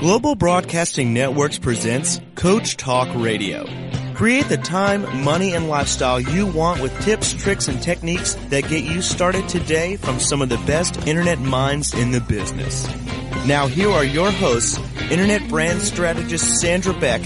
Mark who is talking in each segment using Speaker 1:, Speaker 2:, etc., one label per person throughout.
Speaker 1: Global Broadcasting Networks presents Coach Talk Radio. Create the time, money, and lifestyle you want with tips, tricks, and techniques that get you started today from some of the best internet minds in the business. Now here are your hosts, internet brand strategist Sandra Beck.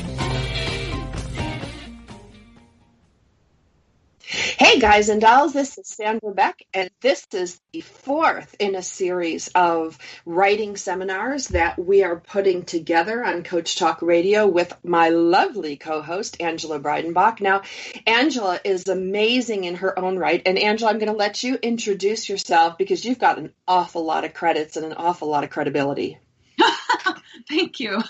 Speaker 2: Hey guys and dolls, this is Sandra Beck, and this is the fourth in a series of writing seminars that we are putting together on Coach Talk Radio with my lovely co-host, Angela Breidenbach. Now, Angela is amazing in her own right, and Angela, I'm going to let you introduce yourself because you've got an awful lot of credits and an awful lot of credibility.
Speaker 3: Thank you.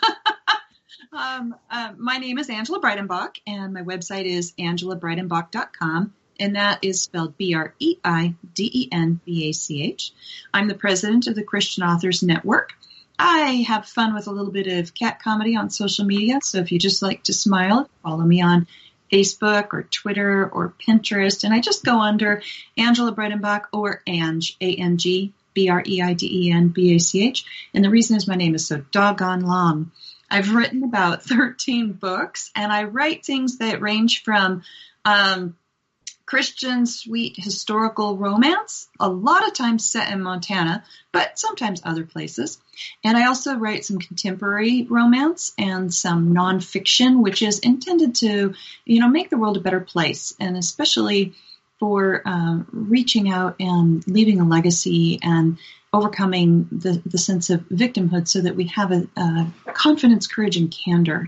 Speaker 3: My name is Angela Breidenbach, and my website is angelabreidenbach.com. And that is spelled Breidenbach. I'm the president of the Christian Authors Network. I have fun with a little bit of cat comedy on social media. So if you just like to smile, follow me on Facebook or Twitter or Pinterest. And I just go under Angela Breidenbach or Ange, A-N-G, Breidenbach. And the reason is my name is so doggone long. I've written about 13 books, and I write things that range from Christian, sweet, historical romance, a lot of times set in Montana, but sometimes other places. And I also write some contemporary romance and some nonfiction, which is intended to, make the world a better place, and especially for reaching out and leaving a legacy and overcoming the sense of victimhood so that we have a confidence, courage, and candor,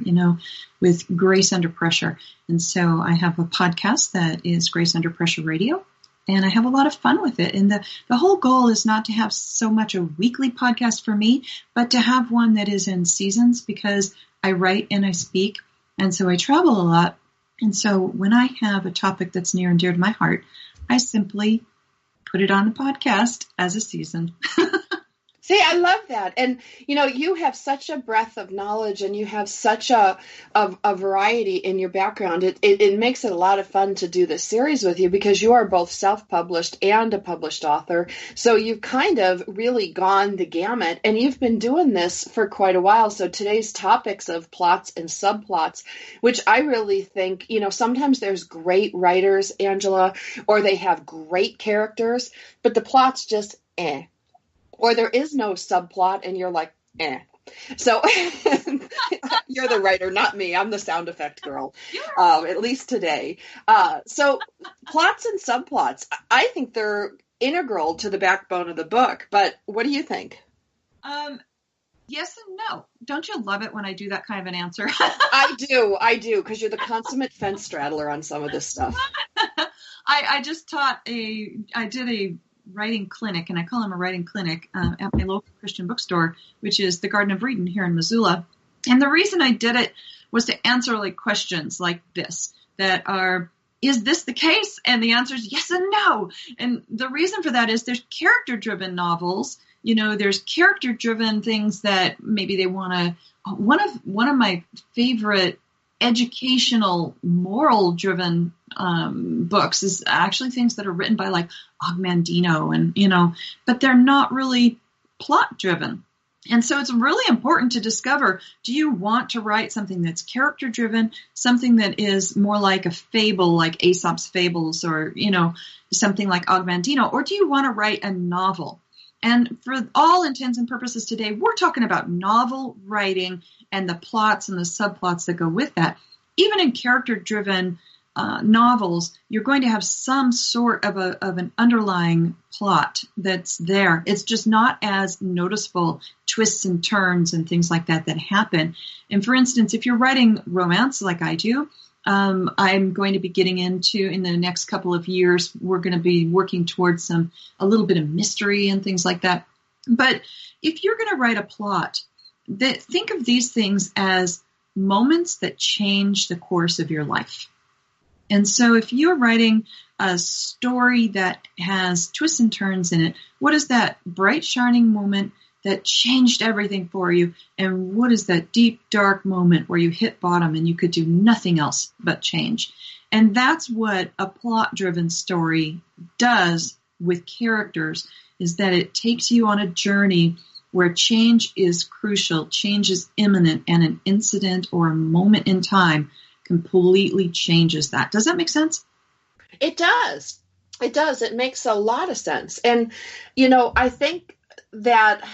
Speaker 3: with Grace Under Pressure. And so I have a podcast that is Grace Under Pressure Radio, and I have a lot of fun with it. And the whole goal is not to have so much a weekly podcast for me, but to have one that is in seasons, because I write and I speak, and so I travel a lot. And so when I have a topic that's near and dear to my heart, I simply put it on the podcast as a season.
Speaker 2: See, I love that. And, you have such a breadth of knowledge, and you have such a variety in your background. It makes it a lot of fun to do this series with you because you are both self-published and a published author. So you've kind of really gone the gamut, and you've been doing this for quite a while. So today's topics of plots and subplots, which I really think, sometimes there's great writers, Angela, or they have great characters, but the plot's just or there is no subplot, and you're like, So you're the writer, not me. I'm the sound effect girl, at least today. So plots and subplots, I think they're integral to the backbone of the book. But what do you think?
Speaker 3: Yes and no. Don't you love it when I do that kind of an answer?
Speaker 2: I do, because you're the consummate fence straddler on some of this stuff.
Speaker 3: I just I did a writing clinic, and I call them a writing clinic at my local Christian bookstore, which is the Garden of Eden here in Missoula. And the reason I did it was to answer questions like this that are, is this the case? And the answer is yes and no. And the reason for that is there's character-driven novels. There's character-driven things that maybe they want to. One of my favorite educational, moral-driven books is actually things that are written by Ogmandino, and but they're not really plot-driven. And so it's really important to discover, do you want to write something that's character-driven, something that is more like a fable, like Aesop's Fables, or, something like Ogmandino, or do you want to write a novel? And for all intents and purposes today, we're talking about novel writing and the plots and the subplots that go with that. Even in character-driven novels, you're going to have some sort of an underlying plot that's there. It's just not as noticeable twists and turns and things like that happen. And for instance, if you're writing romance like I do, I'm going to be getting into, in the next couple of years, we're going to be working towards a little bit of mystery and things like that. But if you're going to write a plot, think of these things as moments that change the course of your life. And so if you're writing a story that has twists and turns in it, what is that bright, shining moment that changed everything for you? And what is that deep, dark moment where you hit bottom and you could do nothing else but change? And that's what a plot-driven story does with characters, is that it takes you on a journey where change is crucial, change is imminent, and an incident or a moment in time completely changes that. Does that make sense?
Speaker 2: It does. It does. It makes a lot of sense. And, I think that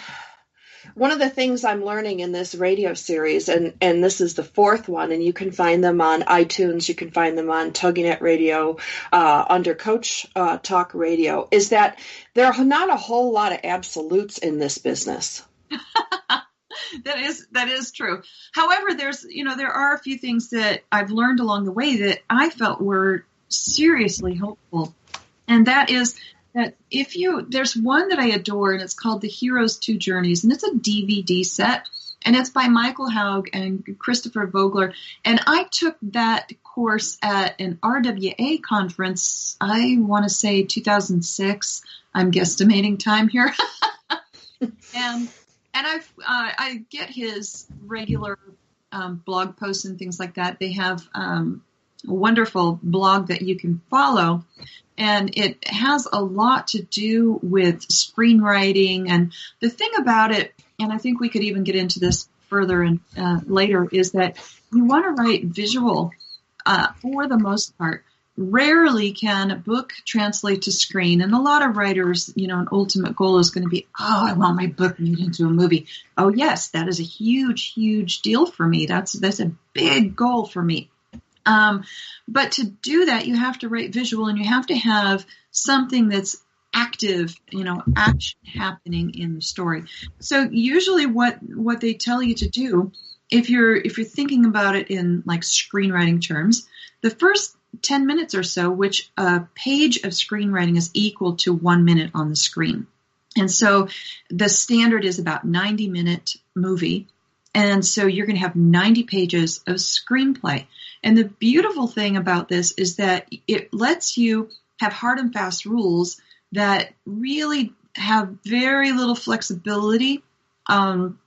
Speaker 2: one of the things I'm learning in this radio series, and this is the fourth one, and you can find them on iTunes, you can find them on TogiNet Radio, under Coach Talk Radio, is that there are not a whole lot of absolutes in this business.
Speaker 3: That is true. However, there are a few things that I've learned along the way that I felt were seriously helpful. And that is that there's one that I adore, and it's called The Hero's Two Journeys, and it's a DVD set, and it's by Michael Haug and Christopher Vogler. And I took that course at an RWA conference, I want to say 2006. I'm guesstimating time here. And I get his regular blog posts and things like that. They have a wonderful blog that you can follow, and it has a lot to do with screenwriting. And the thing about it, and I think we could even get into this further and later, is that you want to write visual for the most part. Rarely can a book translate to screen, and a lot of writers, an ultimate goal is going to be, I want my book made into a movie. Oh yes, that is a huge, huge deal for me. That's a big goal for me. But to do that, you have to write visual, and you have to have something that's active, action happening in the story. So usually what they tell you to do, if you're thinking about it in like screenwriting terms, the first 10 minutes or so, which a page of screenwriting is equal to 1 minute on the screen. And so the standard is about 90-minute movie. And so you're going to have 90 pages of screenplay. And the beautiful thing about this is that it lets you have hard and fast rules that really have very little flexibility in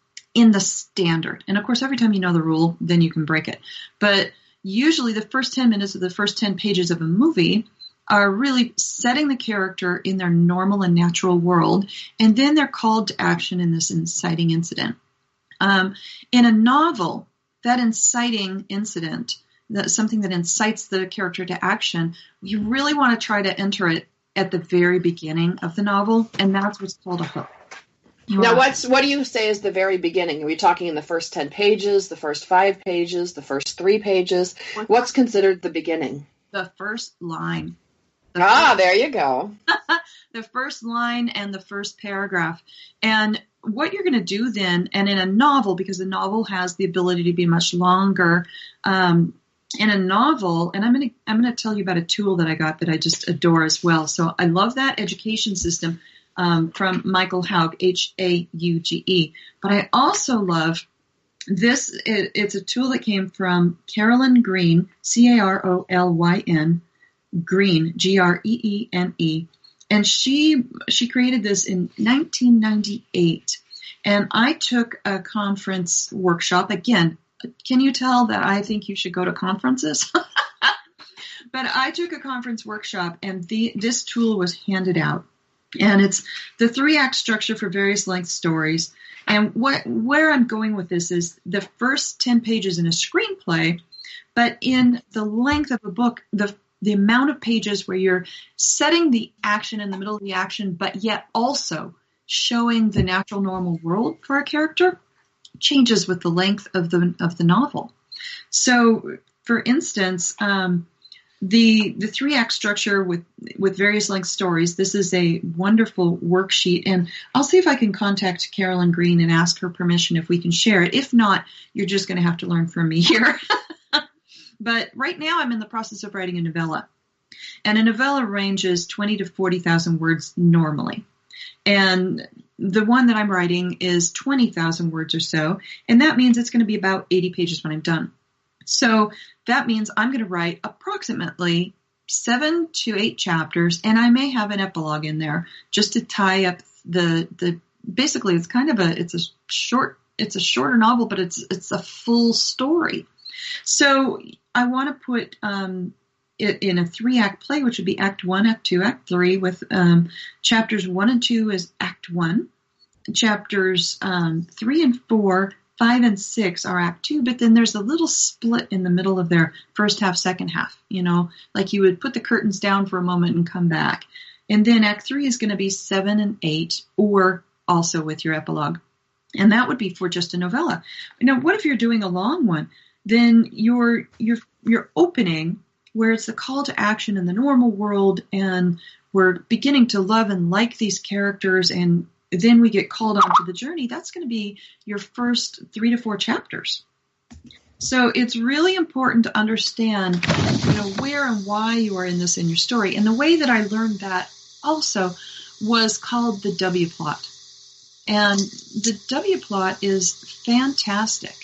Speaker 3: the standard. And of course, every time you know the rule, then you can break it. But usually the first 10 minutes of the first 10 pages of a movie are really setting the character in their normal and natural world, and then they're called to action in this inciting incident. In a novel, that inciting incident, something that incites the character to action, you really want to try to enter it at the very beginning of the novel, and that's what's called a hook.
Speaker 2: Now, what do you say is the very beginning? Are we talking in the first 10 pages, the first 5 pages, the first 3 pages? What's considered the beginning?
Speaker 3: The first line.
Speaker 2: There you go.
Speaker 3: The first line and the first paragraph. And what you're going to do then, and in a novel, because a novel has the ability to be much longer, in a novel, and I'm going to tell you about a tool that I got that I just adore as well. So I love that education system from Michael Haug, Hauge. But I also love this. It's a tool that came from Carolyn Green, Carolyn Green, Greene. And she created this in 1998. And I took a conference workshop. Again, can you tell that I think you should go to conferences? But I took a conference workshop, and this tool was handed out. And it's the 3-act structure for various length stories. And where I'm going with this is the first 10 pages in a screenplay, but in the length of a book, the amount of pages where you're setting the action in the middle of the action, but yet also showing the natural normal world for a character changes with the length of the novel. So, for instance, the 3-act structure with various length stories, this is a wonderful worksheet, and I'll see if I can contact Carolyn Green and ask her permission if we can share it. If not, you're just going to have to learn from me here. But right now I'm in the process of writing a novella. And a novella ranges 20 to 40,000 words normally. And the one that I'm writing is 20,000 words or so, and that means it's going to be about 80 pages when I'm done. So that means I'm going to write approximately 7 to 8 chapters, and I may have an epilogue in there just to tie up the basically it's kind of it's a shorter novel, but it's a full story. So I want to put it in a 3-act play, which would be Act 1, Act 2, Act 3, with chapters 1 and 2 as Act 1, chapters 3 and 4, 5 and 6 are Act 2, but then there's a little split in the middle of their first half, second half, like you would put the curtains down for a moment and come back. And then Act 3 is going to be 7 and 8, or also with your epilogue. And that would be for just a novella. Now, what if you're doing a long one? Then your opening, where it's the call to action in the normal world, and we're beginning to love and like these characters, and then we get called onto the journey, that's going to be your first 3 to 4 chapters. So it's really important to understand, where and why you are in this in your story. And the way that I learned that also was called the W plot. And the W plot is fantastic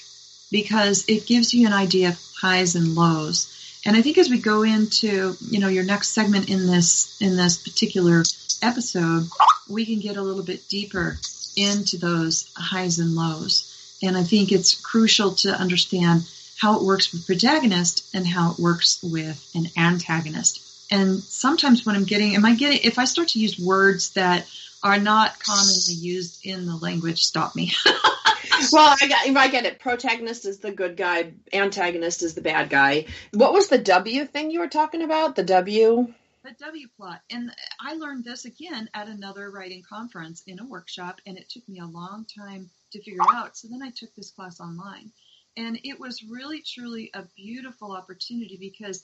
Speaker 3: because it gives you an idea of highs and lows. And I think as we go into, your next segment in this particular episode, we can get a little bit deeper into those highs and lows. And I think it's crucial to understand how it works with protagonist and how it works with an antagonist. And sometimes when if I start to use words that are not commonly used in the language, stop me.
Speaker 2: Well, I get it. Protagonist is the good guy. Antagonist is the bad guy. What was the W thing you were talking about? The W?
Speaker 3: The W plot. And I learned this again at another writing conference in a workshop, and it took me a long time to figure it out. So then I took this class online. And it was really, truly a beautiful opportunity because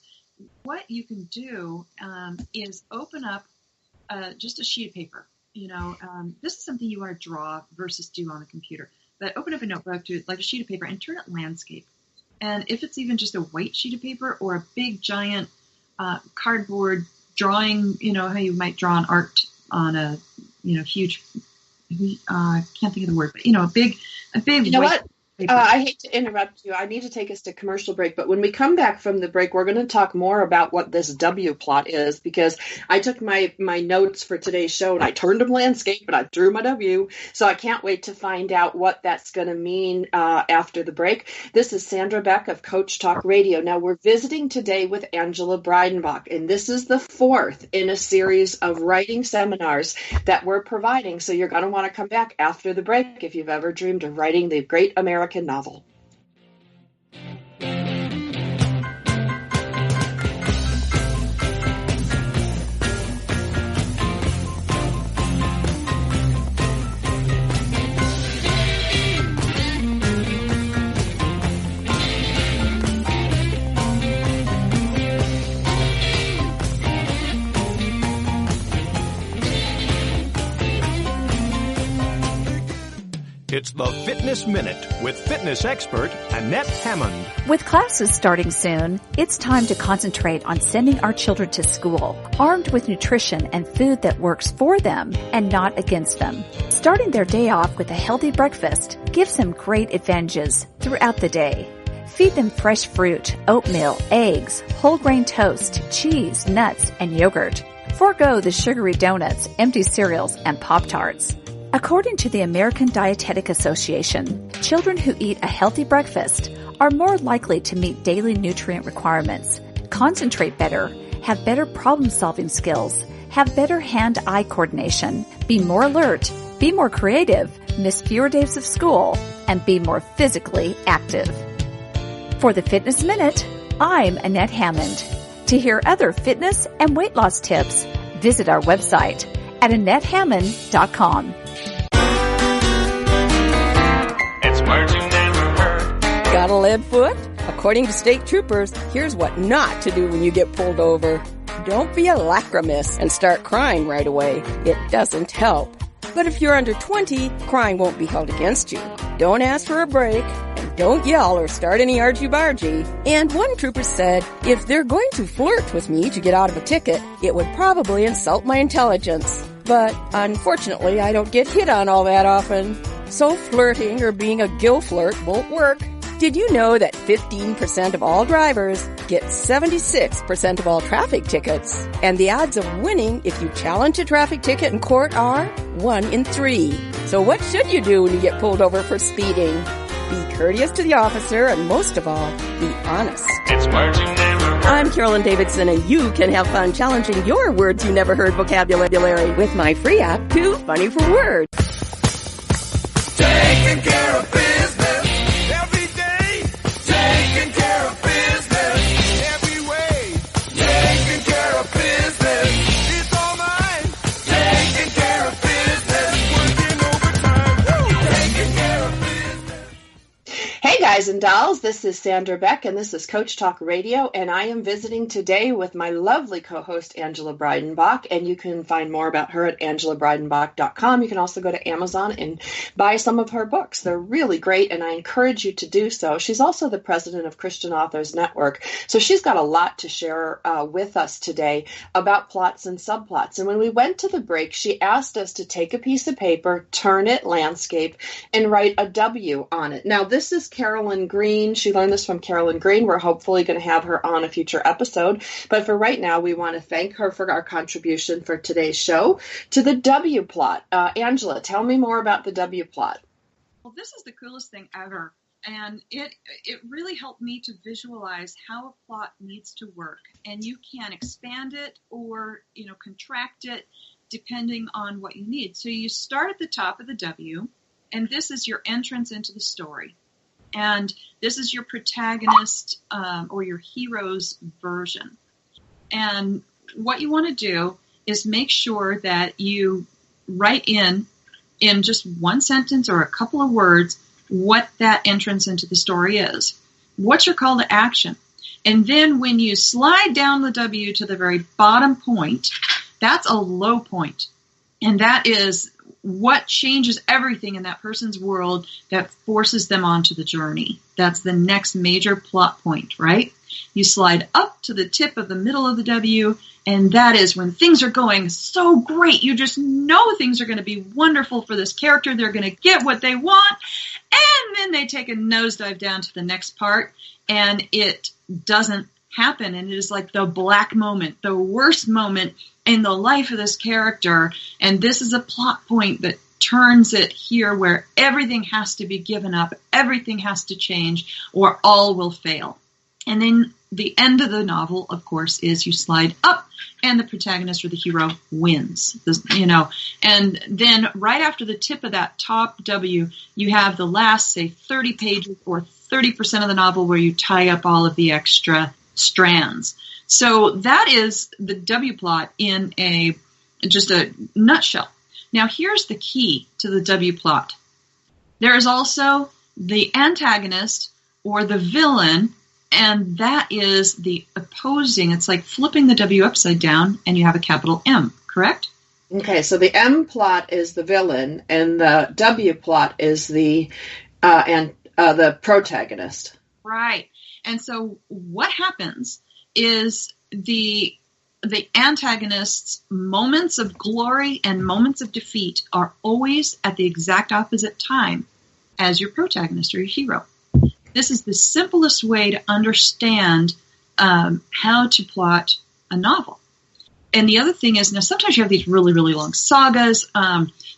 Speaker 3: what you can do is open up just a sheet of paper. This is something you want to draw versus do on a computer. But open up a notebook to like a sheet of paper and turn it landscape. And if it's even just a white sheet of paper or a big giant cardboard drawing, how you might draw an art on a, huge, I can't think of the word, but, a big
Speaker 2: what? I hate to interrupt you. I need to take us to commercial break, but when we come back from the break, we're going to talk more about what this W plot is, because I took my notes for today's show and I turned them landscape and I drew my W. So I can't wait to find out what that's going to mean after the break. This is Sandra Beck of Coach Talk Radio. Now we're visiting today with Angela Breidenbach, and this is the 4th in a series of writing seminars that we're providing. So you're going to want to come back after the break if you've ever dreamed of writing the great American novel.
Speaker 4: It's the Fitness Minute with fitness expert Annette Hammond.
Speaker 5: With classes starting soon, it's time to concentrate on sending our children to school, armed with nutrition and food that works for them and not against them. Starting their day off with a healthy breakfast gives them great advantages throughout the day. Feed them fresh fruit, oatmeal, eggs, whole grain toast, cheese, nuts, and yogurt. Forgo the sugary donuts, empty cereals, and Pop-Tarts. According to the American Dietetic Association, children who eat a healthy breakfast are more likely to meet daily nutrient requirements, concentrate better, have better problem-solving skills, have better hand-eye coordination, be more alert, be more creative, miss fewer days of school, and be more physically active. For the Fitness Minute, I'm Annette Hammond. To hear other fitness and weight loss tips, visit our website at AnnetteHammond.com.
Speaker 6: Got a lead foot? According to state troopers, here's what not to do when you get pulled over. Don't be a lachrymous and start crying right away. It doesn't help. But if you're under 20, crying won't be held against you. Don't ask for a break, and don't yell or start any argy-bargy. And one trooper said, if they're going to flirt with me to get out of a ticket, it would probably insult my intelligence. But unfortunately, I don't get hit on all that often. So flirting or being a gill flirt won't work. Did you know that 15% of all drivers get 76% of all traffic tickets? And the odds of winning if you challenge a traffic ticket in court are 1 in 3. So what should you do when you get pulled over for speeding? Be courteous to the officer, and most of all, be honest. It's words you never heard. I'm Carolyn Davidson, and you can have fun challenging your words you never heard vocabulary with my free app, Too Funny for Words.
Speaker 2: guys and dolls, this is Sandra Beck, and this is Coach Talk Radio, and I am visiting today with my lovely co-host, Angela Breidenbach, and you can find more about her at angelabreidenbach.com. You can also go to Amazon and buy some of her books. They're really great, and I encourage you to do so. She's also the president of Christian Authors Network, so she's got a lot to share with us today about plots and subplots. And when we went to the break, she asked us to take a piece of paper, turn it landscape, and write a W on it. Now, this is Carolyn Green. She learned this from Carolyn Green. We're hopefully going to have her on a future episode. But for right now, we want to thank her for our contribution for today's show to the W plot. Angela, tell me more about the W plot.
Speaker 3: Well, this is the coolest thing ever. And it really helped me to visualize how a plot needs to work. And you can expand it or, contract it depending on what you need. So you start at the top of the W, and this is your entrance into the story. And this is your protagonist or your hero's version. And what you want to do is make sure that you write in just one sentence or a couple of words what that entrance into the story is. What's your call to action? And then when you slide down the W to the very bottom point, that's a low point. And that is what changes everything in that person's world that forces them onto the journey. That's the next major plot point, right? You slide up to the tip of the middle of the W, and that is when things are going so great. You just know things are going to be wonderful for this character. They're going to get what they want. And then they take a nosedive down to the next part, and it doesn't happen. And it is like the black moment, the worst moment in the life of this character. And this is a plot point that turns it here where everything has to be given up, everything has to change, or all will fail. And then the end of the novel, of course, is you slide up and the protagonist or the hero wins, And then right after the tip of that top W, you have the last, say, 30 pages or 30% of the novel where you tie up all of the extra strands. So that is the W plot in just a nutshell. Now here's the key to the W plot. There is also the antagonist or the villain, and that is the opposing. It's like flipping the W upside down, and you have a capital M, correct?
Speaker 2: Okay, so the M plot is the villain, and the W plot is the protagonist.
Speaker 3: Right. And so what happens is the antagonist's moments of glory and moments of defeat are always at the exact opposite time as your protagonist or your hero. This is the simplest way to understand how to plot a novel. And the other thing is, now sometimes you have these really, really long sagas.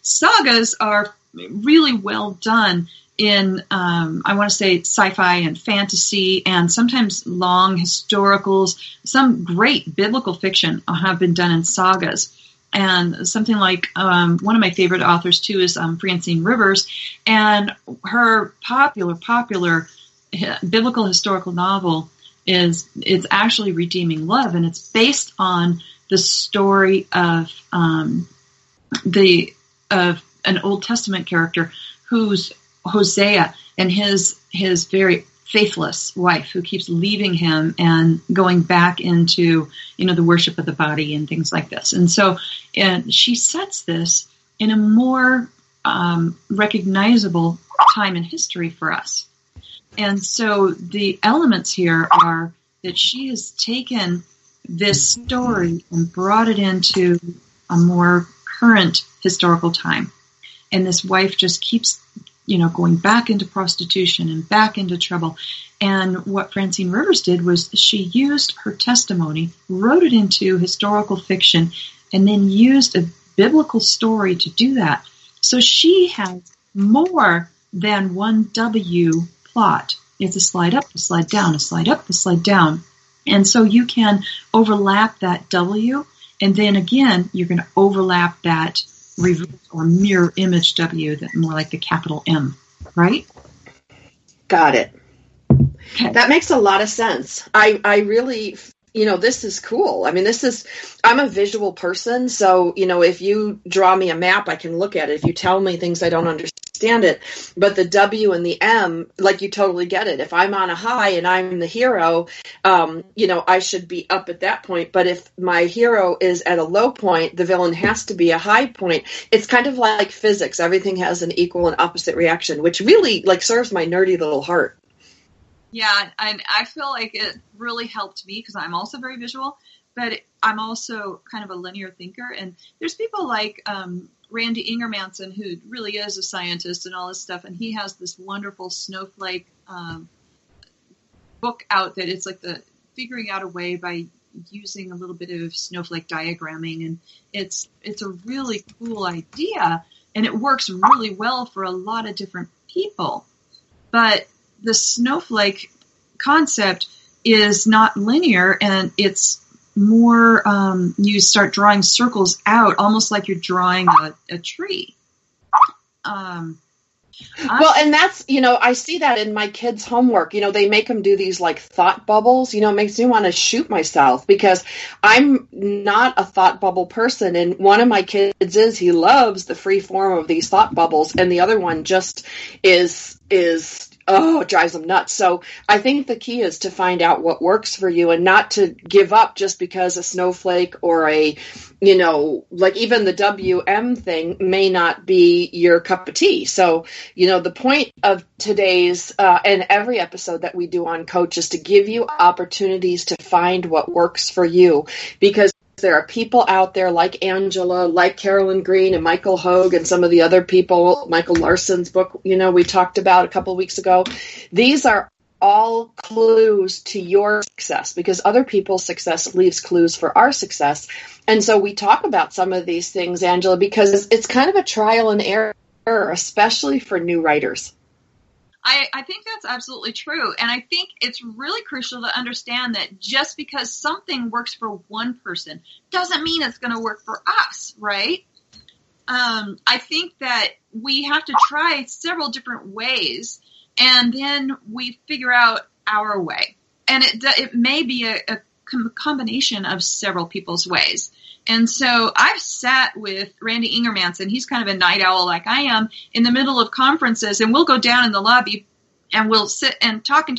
Speaker 3: Sagas are really well done in, I want to say, sci-fi and fantasy, and sometimes long historicals. Some great biblical fiction have been done in sagas. And something like one of my favorite authors, too, is Francine Rivers. And her popular biblical historical novel it's actually Redeeming Love, and it's based on the story of an Old Testament character who's Hosea and his very faithless wife who keeps leaving him and going back into the worship of the body and things like this. And so she sets this in a more recognizable time in history for us. And so the elements here are that she has taken this story and brought it into a more current historical time. And this wife just keeps, going back into prostitution and back into trouble. And what Francine Rivers did was she used her testimony, wrote it into historical fiction, and then used a biblical story to do that. So she has more than one W plot. It's a slide up, a slide down, a slide up, a slide down. And so you can overlap that W, and then again, you're going to overlap that reverse or mirror image W, that more like the capital M, right?
Speaker 2: Got it.
Speaker 3: Okay.
Speaker 2: That makes a lot of sense. I really, this is cool. I mean, I'm a visual person, so, if you draw me a map, I can look at it. If you tell me things I don't understand, understand it. But the W and the M, like, you totally get it. If I'm on a high and I'm the hero, I should be up at that point. But if my hero is at a low point, the villain has to be a high point. It's kind of like physics. Everything has an equal and opposite reaction, which really serves my nerdy little heart.
Speaker 3: Yeah, and I feel like it really helped me because I'm also very visual, but I'm also kind of a linear thinker. And there's people like Randy Ingermanson, who really is a scientist and all this stuff, and he has this wonderful snowflake book out that it's like the figuring out a way by using a little bit of snowflake diagramming, and it's a really cool idea, and it works really well for a lot of different people. But the snowflake concept is not linear, and it's more, you start drawing circles out, almost like you're drawing a tree.
Speaker 2: Well, and that's, I see that in my kids' homework. They make them do these thought bubbles. It makes me want to shoot myself because I'm not a thought bubble person. And one of my kids he loves the free form of these thought bubbles. And the other one just is it drives them nuts. So I think the key is to find out what works for you and not to give up just because a snowflake or even the WM thing may not be your cup of tea. So, the point of today's and every episode that we do on Coach is to give you opportunities to find what works for you, because there are people out there like Angela, like Carolyn Green and Michael Hogue and some of the other people, Michael Larson's book, we talked about a couple of weeks ago. These are all clues to your success because other people's success leaves clues for our success. And so we talk about some of these things, Angela, because it's kind of a trial and error, especially for new writers.
Speaker 3: I think that's absolutely true. And I think it's really crucial to understand that just because something works for one person doesn't mean it's going to work for us, right? I think that we have to try several different ways, and then we figure out our way. And it may be a combination of several people's ways. And so I've sat with Randy Ingermanson. He's kind of a night owl like I am in the middle of conferences, and we'll go down in the lobby and we'll sit and talk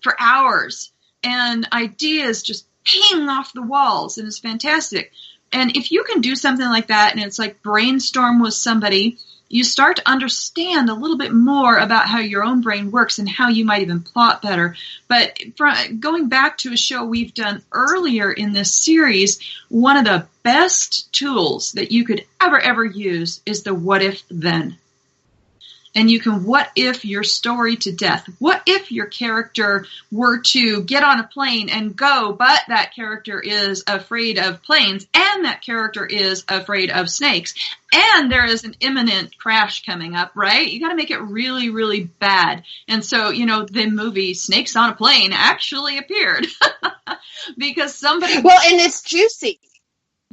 Speaker 3: for hours. And ideas just ping off the walls, and it's fantastic. And if you can do something like that, and it's like brainstorm with somebody, you start to understand a little bit more about how your own brain works and how you might even plot better. But going back to a show we've done earlier in this series, one of the best tools that you could ever use is the what if then. And you can what if your story to death. What if your character were to get on a plane and go, but that character is afraid of planes, and that character is afraid of snakes, and there is an imminent crash coming up, right? You got to make it really, really bad. And so, the movie Snakes on a Plane actually appeared because somebody...
Speaker 2: Well, and it's juicy.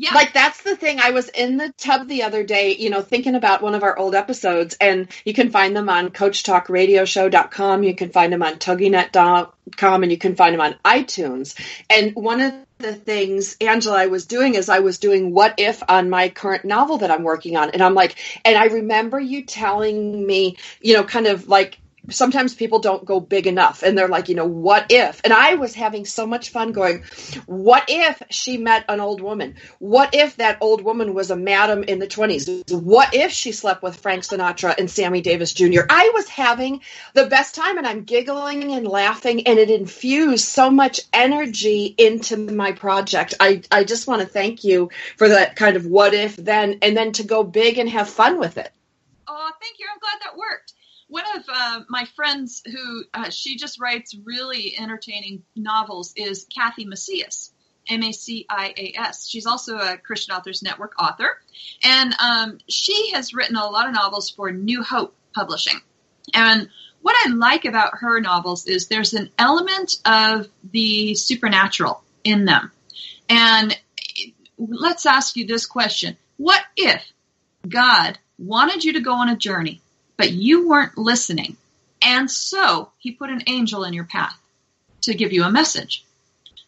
Speaker 3: Yeah.
Speaker 2: That's the thing. I was in the tub the other day, thinking about one of our old episodes, and you can find them on CoachTalkRadioShow.com. You can find them on TogiNet.com, and you can find them on iTunes. And one of the things, Angela, I was doing is I was doing what if on my current novel that I'm working on. And I'm like, and I remember you telling me, kind of like, sometimes people don't go big enough, and they're like, what if? And I was having so much fun going, what if she met an old woman? What if that old woman was a madam in the 20s? What if she slept with Frank Sinatra and Sammy Davis Jr.? I was having the best time, and I'm giggling and laughing, and it infused so much energy into my project. I just want to thank you for that kind of what if then, and then to go big and have fun with it.
Speaker 3: Oh, thank you. I'm glad that worked. One of my friends who she just writes really entertaining novels is Kathy Macias, Macias. She's also a Christian Authors Network author, and she has written a lot of novels for New Hope Publishing. And what I like about her novels is there's an element of the supernatural in them. And let's ask you this question. What if God wanted you to go on a journey, but you weren't listening, and so he put an angel in your path to give you a message?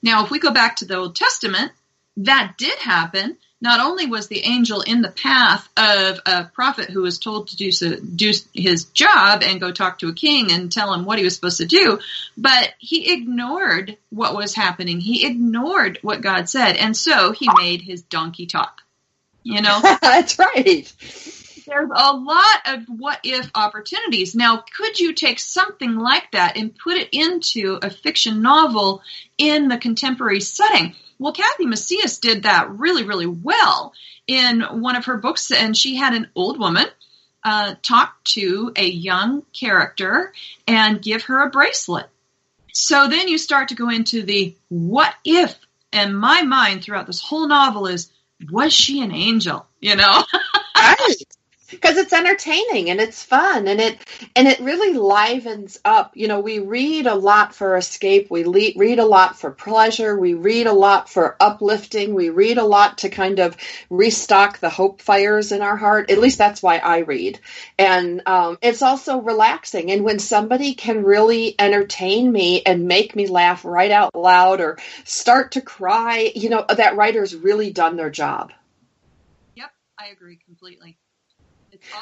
Speaker 3: Now, if we go back to the Old Testament, that did happen, not only was the angel in the path of a prophet who was told to do his job and go talk to a king and tell him what he was supposed to do, but he ignored what was happening. He ignored what God said, and so he made his donkey talk. You know?
Speaker 2: That's right.
Speaker 3: There's a lot of what-if opportunities. Now, could you take something like that and put it into a fiction novel in the contemporary setting? Well, Kathy Macias did that really, really well in one of her books, and she had an old woman talk to a young character and give her a bracelet. So then you start to go into the what if, and my mind throughout this whole novel is, was she an angel? You know?
Speaker 2: Right. Because it's entertaining and it's fun and it really livens up. You know, we read a lot for escape. We read a lot for pleasure. We read a lot for uplifting. We read a lot to kind of restock the hope fires in our heart. At least that's why I read. And it's also relaxing. And when somebody can really entertain me and make me laugh right out loud or start to cry, you know, that writer's really done their job.
Speaker 3: Yep, I agree completely.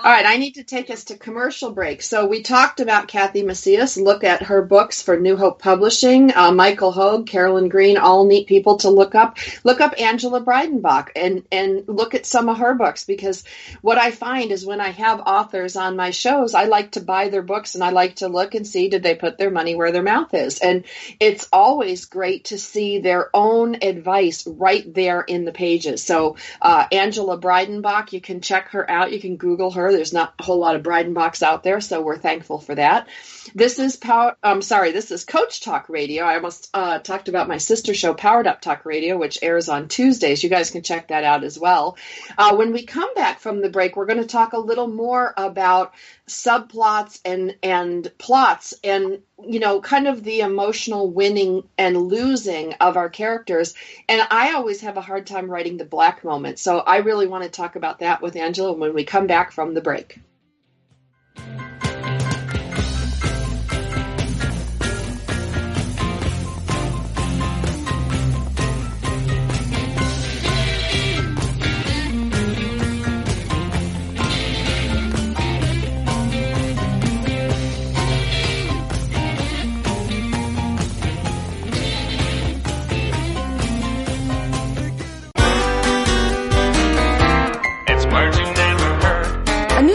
Speaker 2: All right, I need to take us to commercial break. So we talked about Kathy Macias. Look at her books for New Hope Publishing. Michael Hogue, Carolyn Green, all neat people to look up. Look up Angela Breidenbach and look at some of her books, because what I find is when I have authors on my shows, I like to buy their books and I like to look and see, did they put their money where their mouth is? And it's always great to see their own advice right there in the pages. So Angela Breidenbach, you can check her out. You can Google her. There's not a whole lot of Breidenbachs out there, so we're thankful for that. This is this is Coach Talk Radio. I almost talked about my sister show, Powered Up Talk Radio, which airs on Tuesdays. You guys can check that out as well. When we come back from the break, we're going to talk a little more about subplots and plots and, you know, kind of the emotional winning and losing of our characters. And I always have a hard time writing the black moment. So I really want to talk about that with Angela when we come back from the break.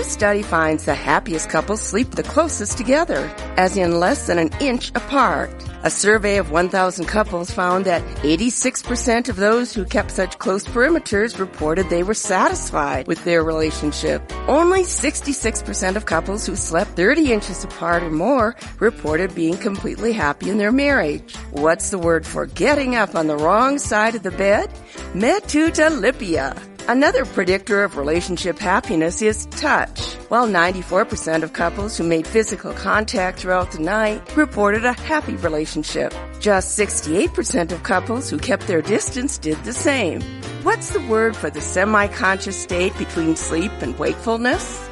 Speaker 6: Study finds the happiest couples sleep the closest together, as in less than an inch apart. A survey of 1,000 couples found that 86% of those who kept such close perimeters reported they were satisfied with their relationship. Only 66% of couples who slept 30 inches apart or more reported being completely happy in their marriage. What's the word for getting up on the wrong side of the bed? Metutalipia. Another predictor of relationship happiness is touch. While 94% of couples who made physical contact throughout the night reported a happy relationship, just 68% of couples who kept their distance did the same. What's the word for the semi-conscious state between sleep and wakefulness?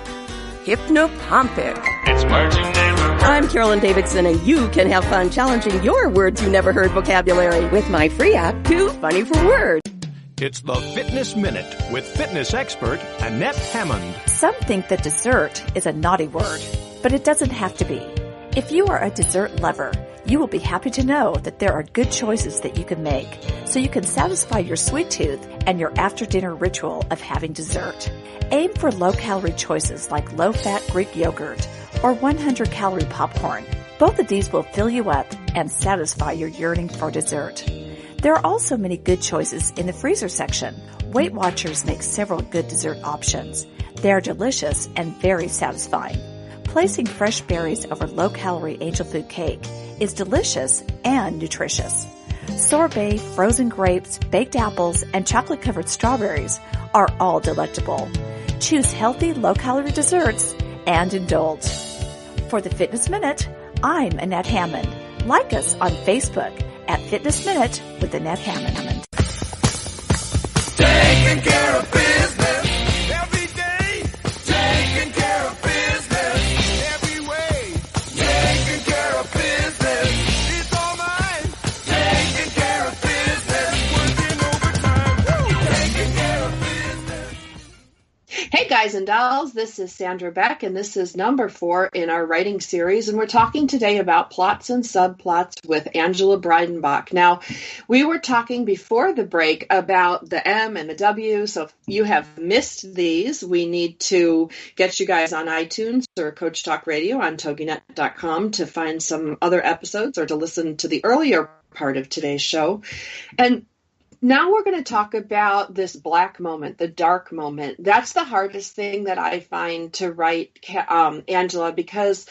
Speaker 6: Hypnopompic.
Speaker 4: It's words you never heard.
Speaker 6: I'm Carolyn Davidson, and you can have fun challenging your words you never heard vocabulary with my free app, Too Funny for Words.
Speaker 4: It's the Fitness Minute with fitness expert Annette Hammond.
Speaker 5: Some think that dessert is a naughty word, but it doesn't have to be. If you are a dessert lover, you will be happy to know that there are good choices that you can make so you can satisfy your sweet tooth and your after-dinner ritual of having dessert. Aim for low-calorie choices like low-fat Greek yogurt or 100-calorie popcorn. Both of these will fill you up and satisfy your yearning for dessert. There are also many good choices in the freezer section. Weight Watchers makes several good dessert options. They are delicious and very satisfying. Placing fresh berries over low-calorie angel food cake is delicious and nutritious. Sorbet, frozen grapes, baked apples, and chocolate-covered strawberries are all delectable. Choose healthy, low-calorie desserts and indulge. For the Fitness Minute, I'm Annette Hammond. Like us on Facebook at Fitness Minute with Annette Hammond.
Speaker 7: Taking care of business every day. Taking care of business every way. Taking care of business, it's all mine. Taking care of business, working overtime. Woo! Taking care of business.
Speaker 2: and dolls. This is Sandra Beck, and this is number 4 in our writing series. And we're talking today about plots and subplots with Angela Breidenbach. Now, we were talking before the break about the M and the W. So if you have missed these, we need to get you guys on iTunes or Coach Talk Radio on toginet.com to find some other episodes or to listen to the earlier part of today's show. And now we're going to talk about this black moment, the dark moment. That's the hardest thing that I find to write, Angela, because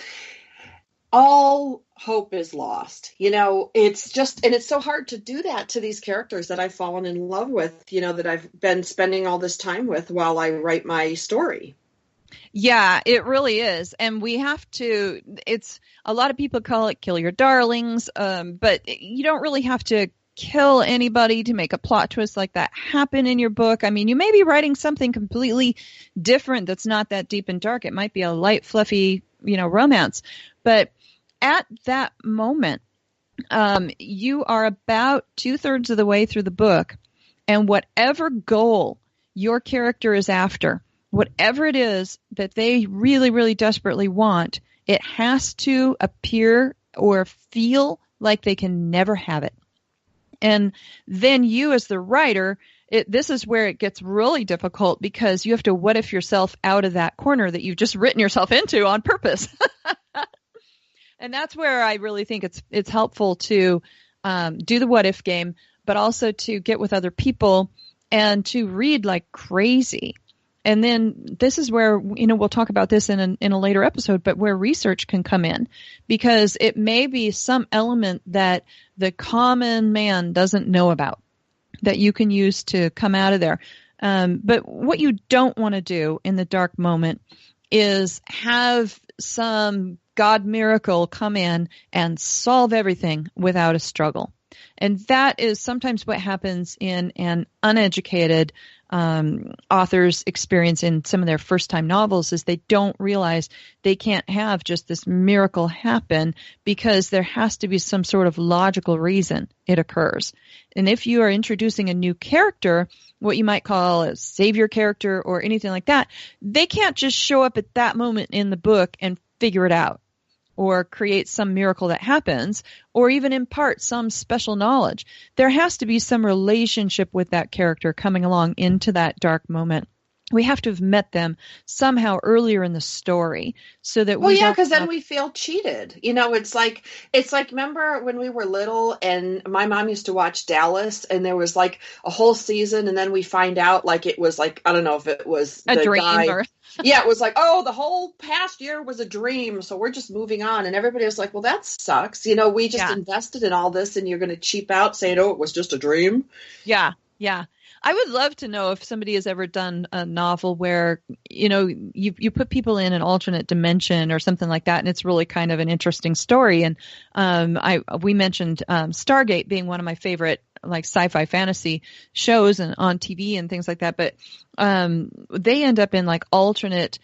Speaker 2: all hope is lost. You know, it's just, and it's so hard to do that to these characters that I've fallen in love with, you know, that I've been spending all this time with while I write my story.
Speaker 8: Yeah, it really is. And we have to, it's, a lot of people call it kill your darlings, but you don't really have to kill anybody to make a plot twist like that happen in your book. I mean, you may be writing something completely different that's not that deep and dark. It might be a light, fluffy, you know, romance. But at that moment, you are about 2/3 of the way through the book, and whatever goal your character is after, whatever it is that they really, really desperately want, it has to appear or feel like they can never have it. And then you as the writer, this is where it gets really difficult because you have to what if yourself out of that corner that you've just written yourself into on purpose. And that's where I really think it's helpful to do the what if game, but also to get with other people and to read like crazy. And then this is where, you know, we'll talk about this in a later episode, but where research can come in, because it may be some element that the common man doesn't know about that you can use to come out of there. But what you don't want to do in the dark moment is have some God miracle come in and solve everything without a struggle. And that is sometimes what happens in an uneducated author's experience in some of their first-time novels, is they don't realize they can't have just this miracle happen because there has to be some sort of logical reason it occurs. And if you are introducing a new character, what you might call a savior character or anything like that, they can't just show up at that moment in the book and figure it out, or create some miracle that happens, or even impart some special knowledge. There has to be some relationship with that character coming along into that dark moment. We have to have met them somehow earlier in the story so that
Speaker 2: because then we feel cheated. You know, it's like, remember when we were little and my mom used to watch Dallas and there was like a whole season and then we find out like it was like, I don't know if it was
Speaker 8: a
Speaker 2: the
Speaker 8: dream
Speaker 2: guy.
Speaker 8: or
Speaker 2: Yeah, it was like, oh, the whole past year was a dream, so we're just moving on. And everybody was like, well, that sucks. You know, we just invested in all this and you're going to cheap out saying, oh, it was just a dream.
Speaker 8: Yeah, yeah. I would love to know if somebody has ever done a novel where, you know, you put people in an alternate dimension or something like that, and it's really kind of an interesting story. And we mentioned Stargate being one of my favorite like sci-fi fantasy shows and on TV and things like that. But they end up in like alternate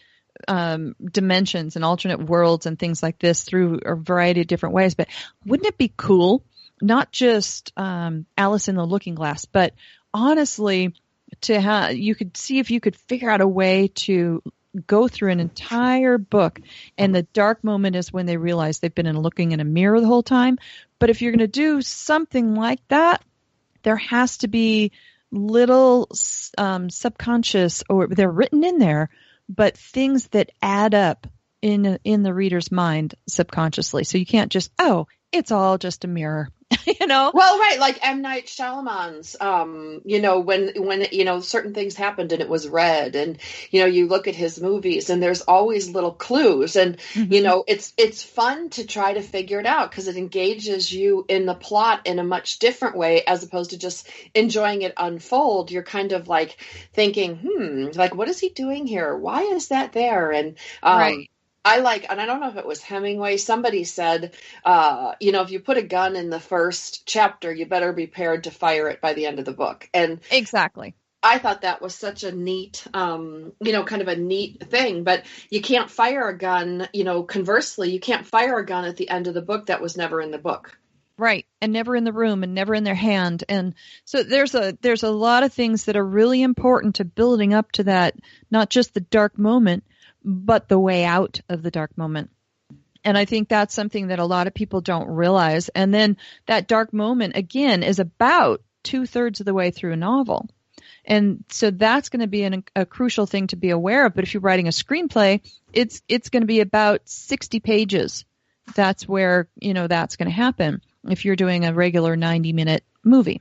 Speaker 8: dimensions and alternate worlds and things like this through a variety of different ways. But wouldn't it be cool, not just Alice in the Looking Glass, but honestly, to have, you could see if you could figure out a way to go through an entire book, and the dark moment is when they realize they've been looking in a mirror the whole time. But if you're going to do something like that, there has to be little subconscious, or they're written in there, but things that add up in the reader's mind subconsciously. So you can't just, oh, it's all just a mirror. You know?
Speaker 2: Well, right, like M. Night Shyamalan's, you know, when you know, certain things happened and it was red, and, you know, you look at his movies and there's always little clues, and, you know, it's fun to try to figure it out because it engages you in the plot in a much different way as opposed to just enjoying it unfold. You're kind of like thinking, like, what is he doing here? Why is that there? And,
Speaker 8: right.
Speaker 2: and I don't know if it was Hemingway, somebody said, you know, if you put a gun in the first chapter, you better be prepared to fire it by the end of the book. And
Speaker 8: exactly.
Speaker 2: I thought that was such a neat, you know, kind of a neat thing, but you can't fire a gun, you know, conversely, you can't fire a gun at the end of the book that was never in the book.
Speaker 8: Right. And never in the room and never in their hand. And so there's a lot of things that are really important to building up to that, not just the dark moment, but the way out of the dark moment. And I think that's something that a lot of people don't realize. And then that dark moment, again, is about 2/3 of the way through a novel. And so that's going to be a crucial thing to be aware of. But if you're writing a screenplay, it's going to be about 60 pages. That's where, that's going to happen if you're doing a regular 90-minute movie.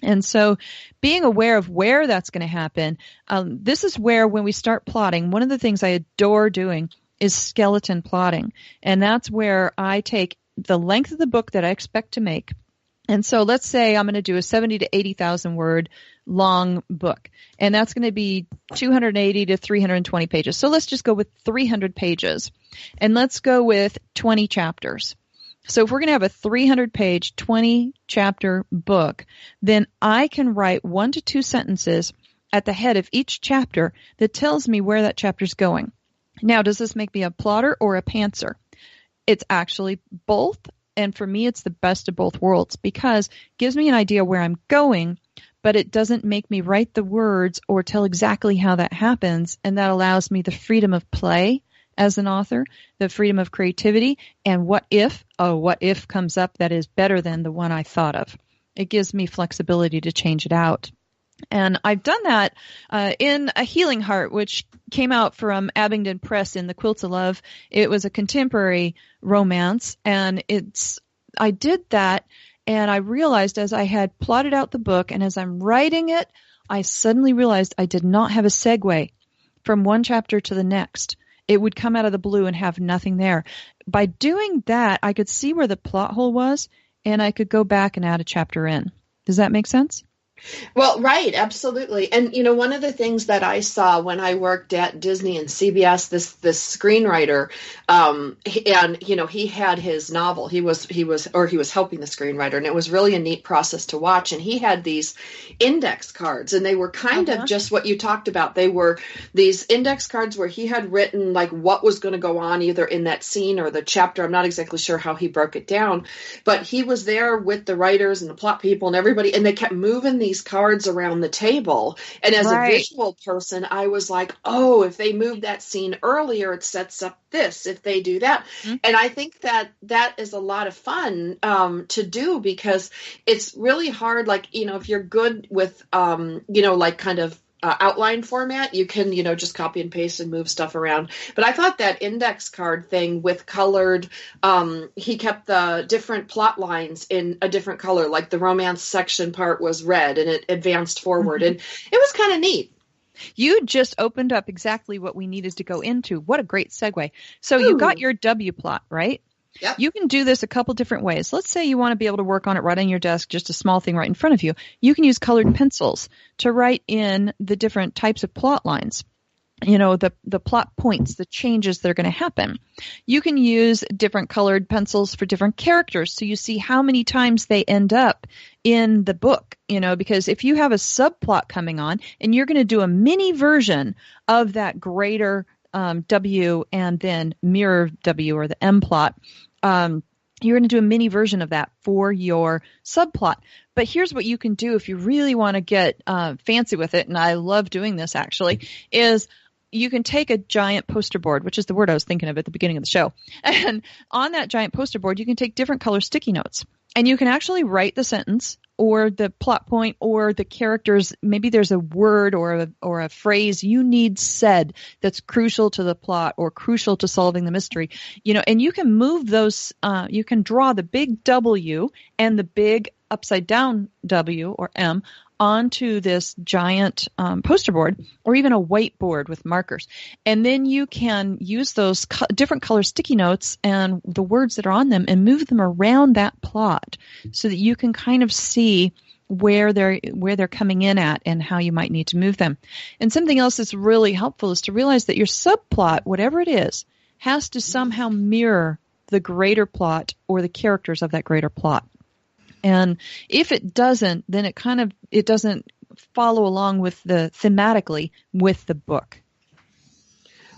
Speaker 8: And so being aware of where that's going to happen, this is where when we start plotting, one of the things I adore doing is skeleton plotting. And that's where I take the length of the book that I expect to make. And so let's say I'm going to do a 70 to 80,000 word long book, and that's going to be 280 to 320 pages. So let's just go with 300 pages, and let's go with 20 chapters. So if we're going to have a 300-page, 20-chapter book, then I can write 1 to 2 sentences at the head of each chapter that tells me where that chapter's going. Now, does this make me a plotter or a pantser? It's actually both. And for me, it's the best of both worlds because it gives me an idea where I'm going, but it doesn't make me write the words or tell exactly how that happens. And that allows me the freedom of play as an author, the freedom of creativity, and what if comes up that is better than the one I thought of. It gives me flexibility to change it out. And I've done that in A Healing Heart, which came out from Abingdon Press in The Quilts of Love. It was a contemporary romance, and I did that, and I realized as I had plotted out the book and as I'm writing it, I suddenly realized I did not have a segue from one chapter to the next. It would come out of the blue and have nothing there. By doing that, I could see where the plot hole was, and I could go back and add a chapter in. Does that make sense?
Speaker 2: Well, right, absolutely. And, one of the things that I saw when I worked at Disney and CBS, this screenwriter, he had his novel. He was helping the screenwriter, and it was really a neat process to watch. And he had these index cards, and they were kind of just what you talked about. They were these index cards where he had written like what was going to go on either in that scene or the chapter. I'm not exactly sure how he broke it down, but he was there with the writers and the plot people and everybody, and they kept moving these cards around the table. And as a visual person, I was like, oh, if they move that scene earlier, it sets up this, if they do that. Mm-hmm. And I think that is a lot of fun to do because it's really hard. Like, if you're good with, like kind of outline format, you can, just copy and paste and move stuff around. But I thought that index card thing with colored, he kept the different plot lines in a different color, like the romance section part was red and it advanced forward. And it was kind of neat.
Speaker 8: You just opened up exactly what we needed to go into. What a great segue. So you got your W plot, right?
Speaker 2: Yep.
Speaker 8: You can do this a couple different ways. Let's say you want to be able to work on it right on your desk, just a small thing right in front of you. You can use colored pencils to write in the different types of plot lines. The plot points, the changes that are going to happen. You can use different colored pencils for different characters so you see how many times they end up in the book, because if you have a subplot coming on and you're going to do a mini version of that greater W and then mirror W or the M plot, you're going to do a mini version of that for your subplot. But here's what you can do if you really want to get fancy with it, and I love doing this actually, is you can take a giant poster board, which is the word I was thinking of at the beginning of the show. And on that giant poster board, you can take different color sticky notes. And you can actually write the sentence or the plot point or the characters. Maybe there's a word or a phrase you need said that's crucial to the plot or crucial to solving the mystery. And you can move those, you can draw the big W and the big upside down W or M onto this giant poster board or even a whiteboard with markers. And then you can use those different color sticky notes and the words that are on them and move them around that plot so that you can kind of see where they're coming in at and how you might need to move them. And something else that's really helpful is to realize that your subplot, whatever it is, has to somehow mirror the greater plot or the characters of that greater plot. And if it doesn't, then it doesn't follow along with thematically with the book.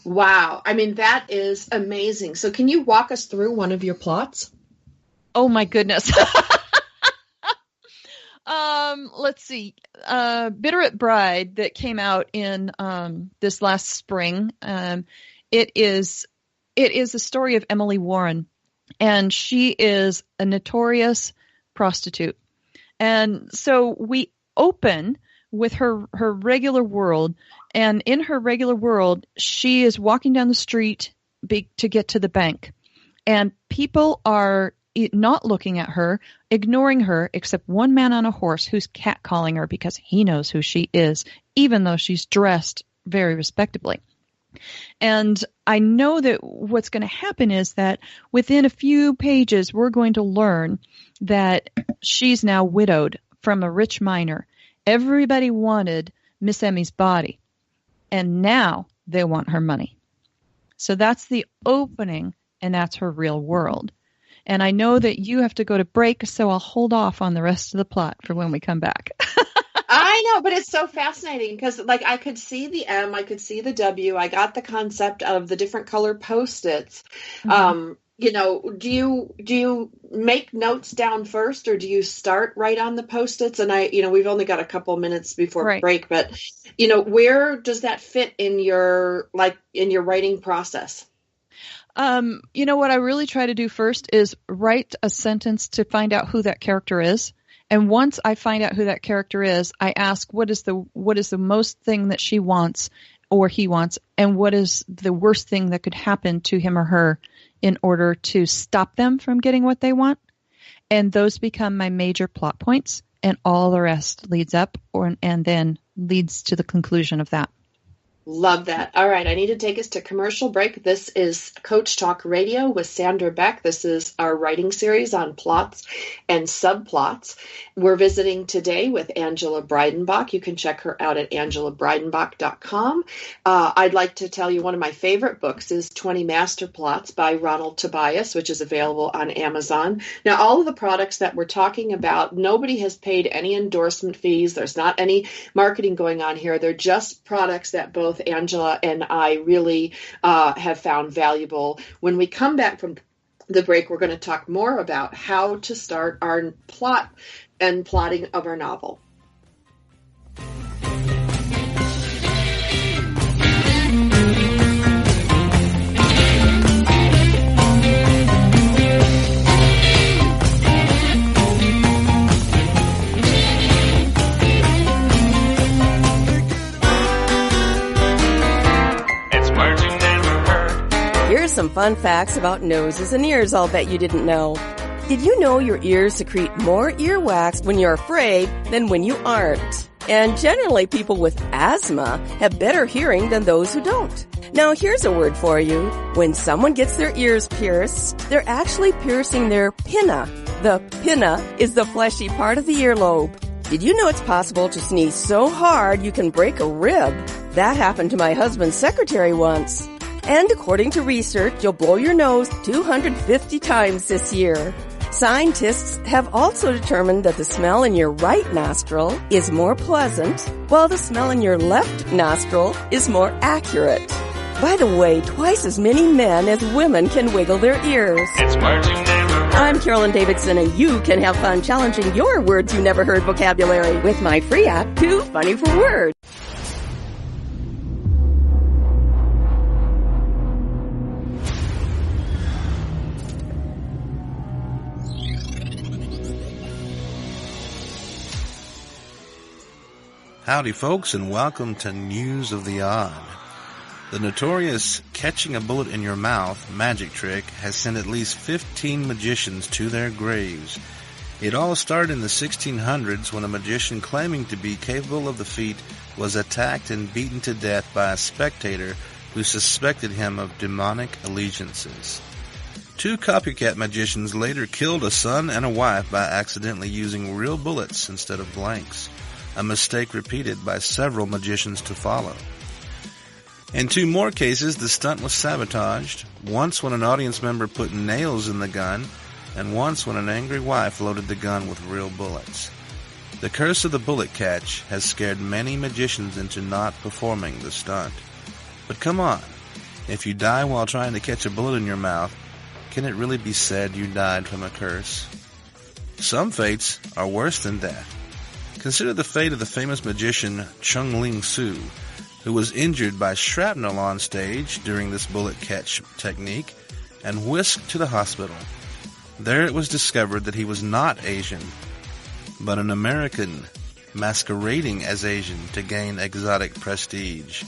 Speaker 2: Wow. I mean, that is amazing. So can you walk us through one of your plots?
Speaker 8: Oh my goodness. Let's see. Bitterroot Bride that came out in this last spring. It is a story of Emily Warren, and she is a notorious prostitute. And so we open with her regular world, and in her regular world, she is walking down the street to get to the bank, and people are not looking at her, ignoring her, except one man on a horse who's catcalling her because he knows who she is, even though she's dressed very respectably. And I know that what's going to happen is that within a few pages, we're going to learn that she's now widowed from a rich miner. Everybody wanted Miss Emmy's body, and now they want her money. So that's the opening, and that's her real world. And I know that you have to go to break, so I'll hold off on the rest of the plot for when we come back.
Speaker 2: I know, but it's so fascinating because, like, I could see the M, I could see the W. I got the concept of the different color Post-its. Mm-hmm. You know, do you make notes down first, or do you start right on the Post-its? And we've only got a couple minutes before break, but where does that fit in your writing process?
Speaker 8: What I really try to do first is write a sentence to find out who that character is. And once I find out who that character is, I ask what is the most thing that she wants or he wants, and what is the worst thing that could happen to him or her in order to stop them from getting what they want. And those become my major plot points, and all the rest leads up and then leads to the conclusion of that.
Speaker 2: Love that. All right, I need to take us to commercial break. This is Coach Talk Radio with Sandra Beck. This is our writing series on plots and subplots. We're visiting today with Angela Breidenbach. You can check her out at angelabreidenbach.com. I'd like to tell you one of my favorite books is 20 Master Plots by Ronald Tobias, which is available on Amazon. Now, all of the products that we're talking about, nobody has paid any endorsement fees. There's not any marketing going on here. They're just products that both Angela and I really have found valuable. When we come back from the break, we're going to talk more about how to start our plot and plotting of our novel.
Speaker 6: Here's some fun facts about noses and ears I'll bet you didn't know. Did you know your ears secrete more earwax when you're afraid than when you aren't? And generally, people with asthma have better hearing than those who don't. Now, here's a word for you. When someone gets their ears pierced, they're actually piercing their pinna. The pinna is the fleshy part of the earlobe. Did you know it's possible to sneeze so hard you can break a rib? That happened to my husband's secretary once. And according to research, you'll blow your nose 250 times this year. Scientists have also determined that the smell in your right nostril is more pleasant, while the smell in your left nostril is more accurate. By the way, twice as many men as women can wiggle their ears.
Speaker 7: It's words you never heard.
Speaker 6: I'm Carolyn Davidson, and you can have fun challenging your words you never heard vocabulary with my free app, Too Funny for Words.
Speaker 9: Howdy, folks, and welcome to News of the Odd. The notorious catching a bullet in your mouth magic trick has sent at least 15 magicians to their graves. It all started in the 1600s when a magician claiming to be capable of the feat was attacked and beaten to death by a spectator who suspected him of demonic allegiances. Two copycat magicians later killed a son and a wife by accidentally using real bullets instead of blanks, a mistake repeated by several magicians to follow. In two more cases, the stunt was sabotaged, once when an audience member put nails in the gun, and once when an angry wife loaded the gun with real bullets. The curse of the bullet catch has scared many magicians into not performing the stunt. But come on, if you die while trying to catch a bullet in your mouth, can it really be said you died from a curse? Some fates are worse than death. Consider the fate of the famous magician Chung Ling Soo, who was injured by shrapnel on stage during this bullet catch technique and whisked to the hospital. There it was discovered that he was not Asian, but an American masquerading as Asian to gain exotic prestige.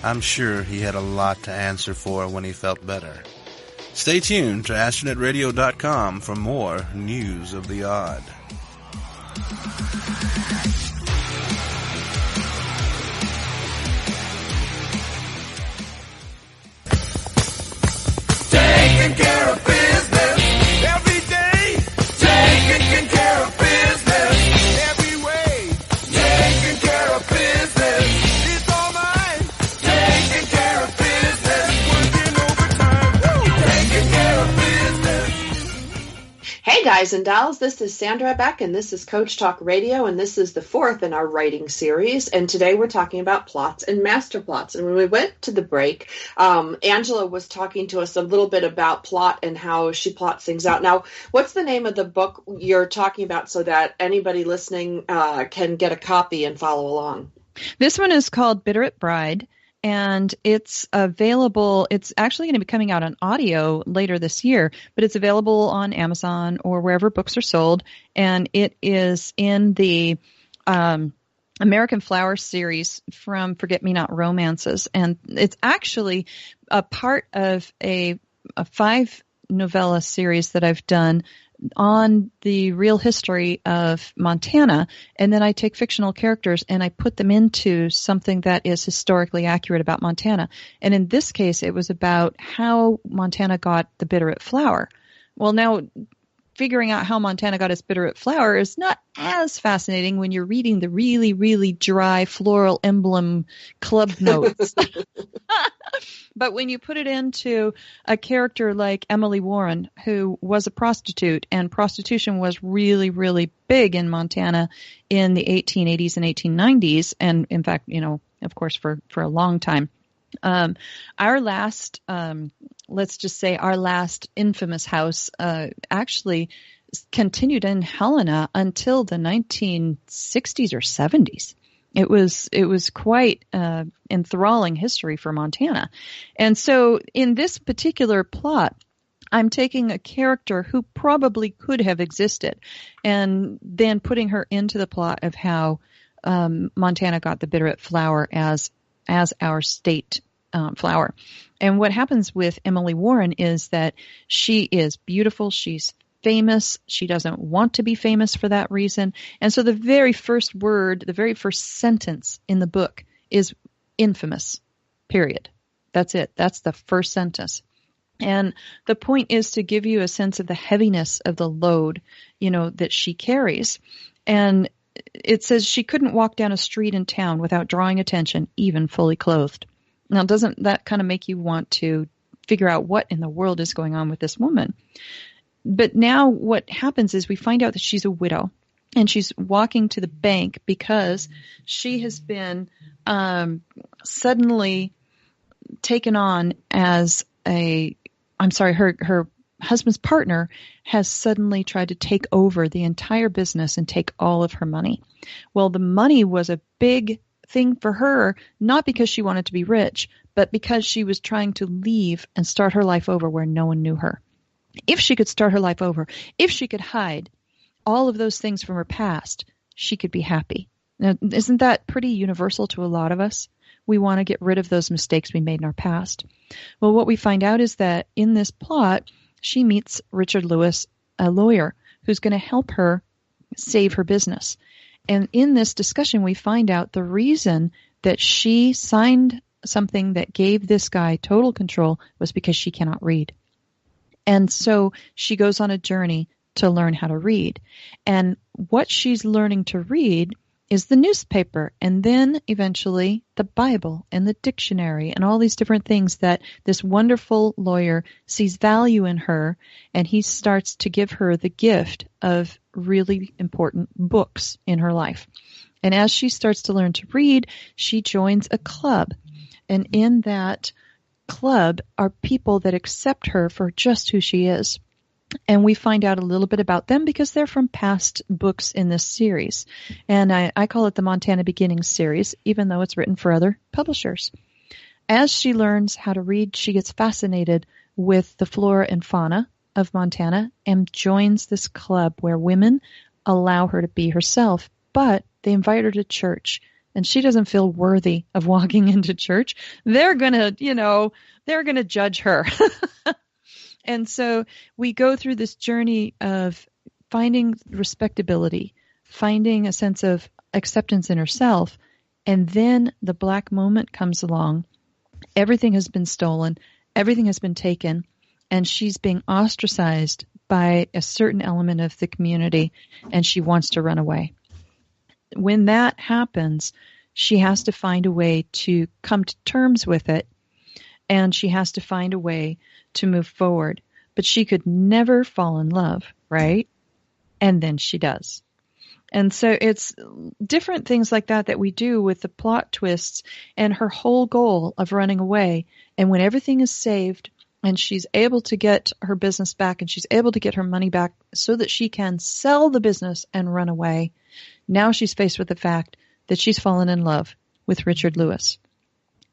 Speaker 9: I'm sure he had a lot to answer for when he felt better. Stay tuned to AstronetRadio.com for more news of the odd.
Speaker 7: Taking care of business every day. Taking care of business every way. Taking care of business. It's all mine. Taking care of business. Working overtime. Woo! Taking care of business.
Speaker 2: Hey guys and dolls, this is Sandra Beck, and this is Coach Talk Radio, and this is the fourth in our writing series. And today we're talking about plots and master plots. And when we went to the break, Angela was talking to us a little bit about plot and how she plots things out. Now, what's the name of the book you're talking about so that anybody listening can get a copy and follow along?
Speaker 8: This one is called Bitterroot Bride, and it's available. It's actually going to be coming out on audio later this year, but it's available on Amazon or wherever books are sold, and it is in the American Flower series from Forget Me Not Romances, and it's actually a part of a 5-novella series that I've done on the real history of Montana, and then I take fictional characters and I put them into something that is historically accurate about Montana. And in this case, it was about how Montana got the bitterroot flower. Well, now, figuring out how Montana got its bitterroot flower is not as fascinating when you're reading the really, really dry floral emblem club notes. But when you put it into a character like Emily Warren, who was a prostitute, and prostitution was really, really big in Montana in the 1880s and 1890s, and in fact, of course, for a long time. Our last, let's just say our last infamous house, actually continued in Helena until the 1960s or 70s. It was quite enthralling history for Montana. And so in this particular plot, I'm taking a character who probably could have existed and then putting her into the plot of how Montana got the bitterroot flower as our state flower. And what happens with Emily Warren is that she is beautiful, she's famous, she doesn't want to be famous for that reason. And so the very first word, the very first sentence in the book is infamous, period. That's it. That's the first sentence. And the point is to give you a sense of the heaviness of the load, that she carries. And it says she couldn't walk down a street in town without drawing attention, even fully clothed. Now, doesn't that kind of make you want to figure out what in the world is going on with this woman? But now what happens is we find out that she's a widow, and she's walking to the bank because she has been suddenly taken on as her husband's partner has suddenly tried to take over the entire business and take all of her money. Well, the money was a big thing for her, not because she wanted to be rich, but because she was trying to leave and start her life over where no one knew her. If she could start her life over, if she could hide all of those things from her past, she could be happy. Now, isn't that pretty universal to a lot of us? We want to get rid of those mistakes we made in our past. Well, what we find out is that in this plot, she meets Richard Lewis, a lawyer, who's going to help her save her business. And in this discussion, we find out the reason that she signed something that gave this guy total control was because she cannot read. And so she goes on a journey to learn how to read. And what she's learning to read is the newspaper, and then eventually the Bible and the dictionary and all these different things that this wonderful lawyer sees value in her, and he starts to give her the gift of really important books in her life. And as she starts to learn to read, she joins a club. And in that club are people that accept her for just who she is. And we find out a little bit about them because they're from past books in this series. And I call it the Montana Beginnings series, even though it's written for other publishers. As she learns how to read, she gets fascinated with the flora and fauna of Montana and joins this club where women allow her to be herself, but they invite her to church. And she doesn't feel worthy of walking into church. They're going to judge her. And so we go through this journey of finding respectability, finding a sense of acceptance in herself, and then the black moment comes along. Everything has been stolen, everything has been taken, and she's being ostracized by a certain element of the community, and she wants to run away. When that happens, she has to find a way to come to terms with it, and she has to find a way to move forward. But she could never fall in love, right? And then she does. And so it's different things like that we do with the plot twists and her whole goal of running away. And when everything is saved and she's able to get her business back and she's able to get her money back so that she can sell the business and run away, now she's faced with the fact that she's fallen in love with Richard Lewis.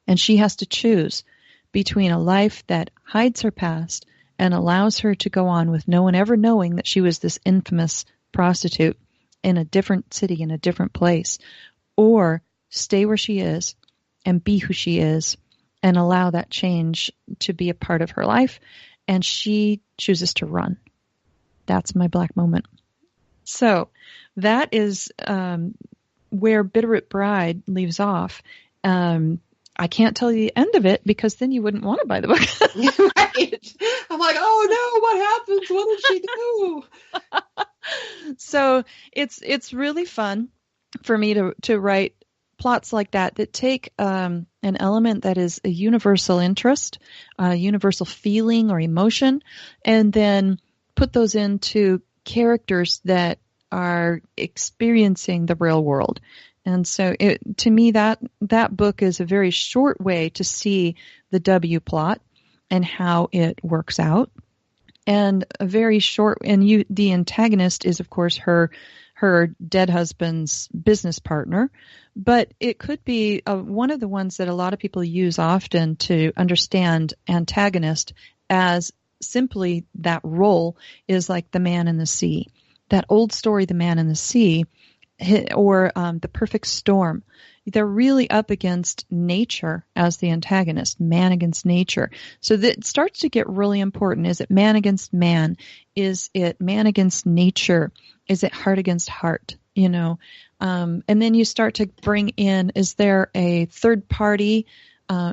Speaker 8: And she has to choose between a life that hides her past and allows her to go on with no one ever knowing that she was this infamous prostitute in a different city, in a different place, or stay where she is and be who she is and allow that change to be a part of her life. And she chooses to run. That's my black moment. So that is where Bitterroot Bride leaves off. I can't tell you the end of it because then you wouldn't want to buy the book.
Speaker 2: Right. I'm like, oh no, what happens? What did she do?
Speaker 8: So it's really fun for me to write plots like that take an element that is a universal interest, a universal feeling or emotion, and then put those into characters that are experiencing the real world. And so to me, that book is a very short way to see the W plot and how it works out. And a very short, and the antagonist is, of course, her dead husband's business partner. But it could be one of the ones that a lot of people use often to understand antagonist as simply that role is like the man in the sea. That old story, The Man in the Sea, or The Perfect Storm. They're really up against nature as the antagonist, man against nature. So that it starts to get really important. Is it man against man? Is it man against nature? Is it heart against heart? And then you start to bring in, is there a third party?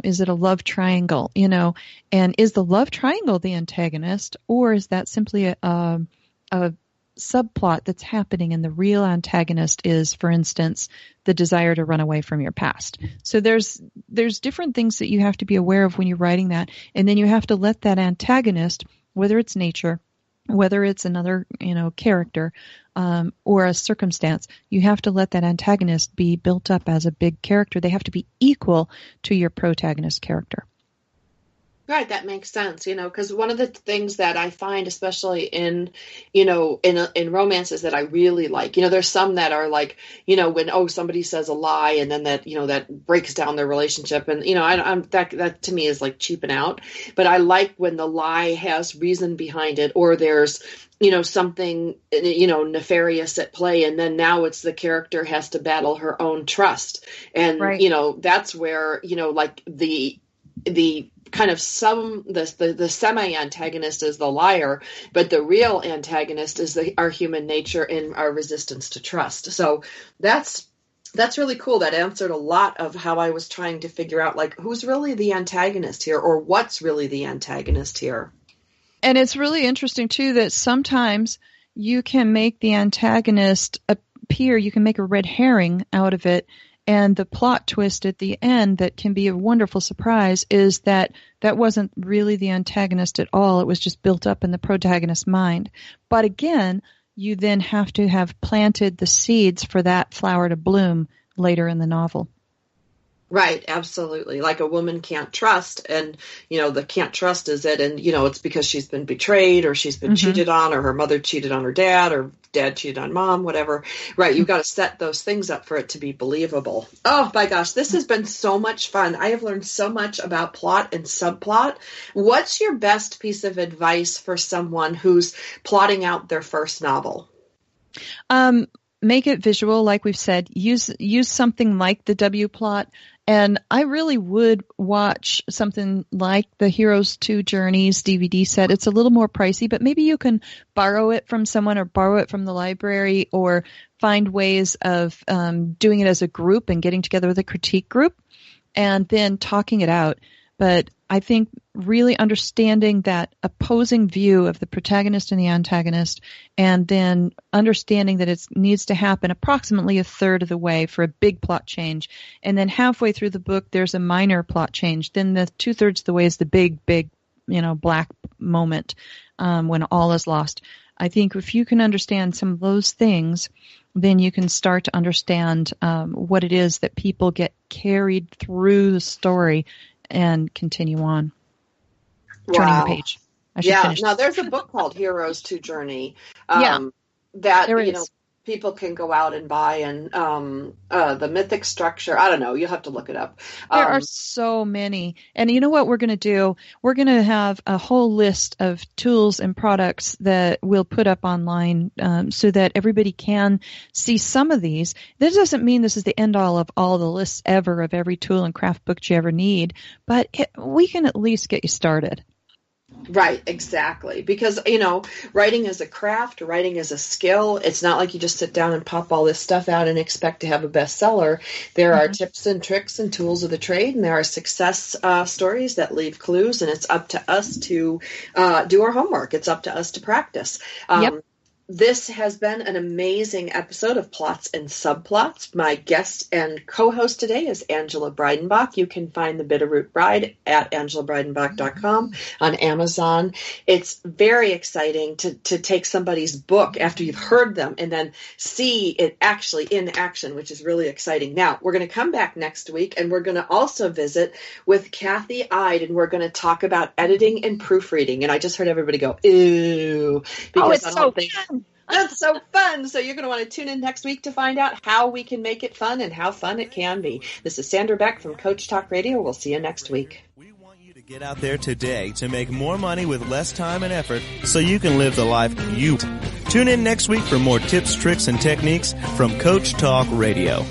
Speaker 8: Is it a love triangle? And is the love triangle the antagonist, or is that simply a subplot that's happening, and the real antagonist is, for instance, the desire to run away from your past? So there's different things that you have to be aware of when you're writing that, and then you have to let that antagonist, whether it's nature, whether it's another character, or a circumstance, you have to let that antagonist be built up as a big character. They have to be equal to your protagonist character.
Speaker 2: Right, that makes sense, because one of the things that I find, especially in romances that I really like, there's some that are like, when, somebody says a lie and then that breaks down their relationship. And, that to me is like cheaping out. But I like when the lie has reason behind it, or there's, something, nefarious at play. And then now it's the character has to battle her own trust. And,
Speaker 8: right.
Speaker 2: That's where, like the kind of the semi-antagonist is the liar, but the real antagonist is our human nature and our resistance to trust. So that's really cool. That answered a lot of how I was trying to figure out, like, who's really the antagonist here, or what's really the antagonist here.
Speaker 8: And it's really interesting, too, that sometimes you can make the antagonist appear, you can make a red herring out of it. And the plot twist at the end that can be a wonderful surprise is that wasn't really the antagonist at all. It was just built up in the protagonist's mind. But again, you then have to have planted the seeds for that flower to bloom later in the novel.
Speaker 2: Right, absolutely. Like a woman can't trust, and the can't trust is it, and it's because she's been betrayed, or she's been cheated on, or her mother cheated on her dad, or dad cheated on mom, whatever. Right, you've got to set those things up for it to be believable. Oh my gosh, this has been so much fun. I have learned so much about plot and subplot. What's your best piece of advice for someone who's plotting out their first novel?
Speaker 8: Make it visual, like we've said. Use something like the W plot. And I really would watch something like the Heroes 2 Journeys DVD set. It's a little more pricey, but maybe you can borrow it from someone or borrow it from the library or find ways of doing it as a group and getting together with a critique group and then talking it out. But I think really understanding that opposing view of the protagonist and the antagonist, and then understanding that it needs to happen approximately a third of the way for a big plot change. And then halfway through the book, there's a minor plot change. Then the 2/3 of the way is the big, black moment when all is lost. I think if you can understand some of those things, then you can start to understand what it is that people get carried through the story and continue on. Turning the page. I should finish.
Speaker 2: Now there's a book called Heroes 2 Journey
Speaker 8: that
Speaker 2: people can go out and buy, and the mythic structure, I don't know, you'll have to look it up.
Speaker 8: There are so many. And you know what we're going to do? We're going to have a whole list of tools and products that we'll put up online so that everybody can see some of these. This doesn't mean this is the end all of all the lists ever of every tool and craft book you ever need, but we can at least get you started.
Speaker 2: Right, exactly. Because, writing is a craft, writing is a skill. It's not like you just sit down and pop all this stuff out and expect to have a bestseller. There are tips and tricks and tools of the trade, and there are success stories that leave clues, and it's up to us to do our homework. It's up to us to practice. This has been an amazing episode of Plots and Subplots. My guest and co-host today is Angela Breidenbach. You can find The Bitterroot Bride at angelabreidenbach.com on Amazon. It's very exciting to take somebody's book after you've heard them and then see it actually in action, which is really exciting. Now, we're going to come back next week, and we're going to also visit with Kathy Ide, and we're going to talk about editing and proofreading. And I just heard everybody go, ew. Because
Speaker 8: it's so fun.
Speaker 2: That's so fun. So you're going to want to tune in next week to find out how we can make it fun and how fun it can be. This is Sandra Beck from Coach Talk Radio. We'll see you next week.
Speaker 1: We want you to get out there today to make more money with less time and effort so you can live the life you want. Tune in next week for more tips, tricks, and techniques from Coach Talk Radio.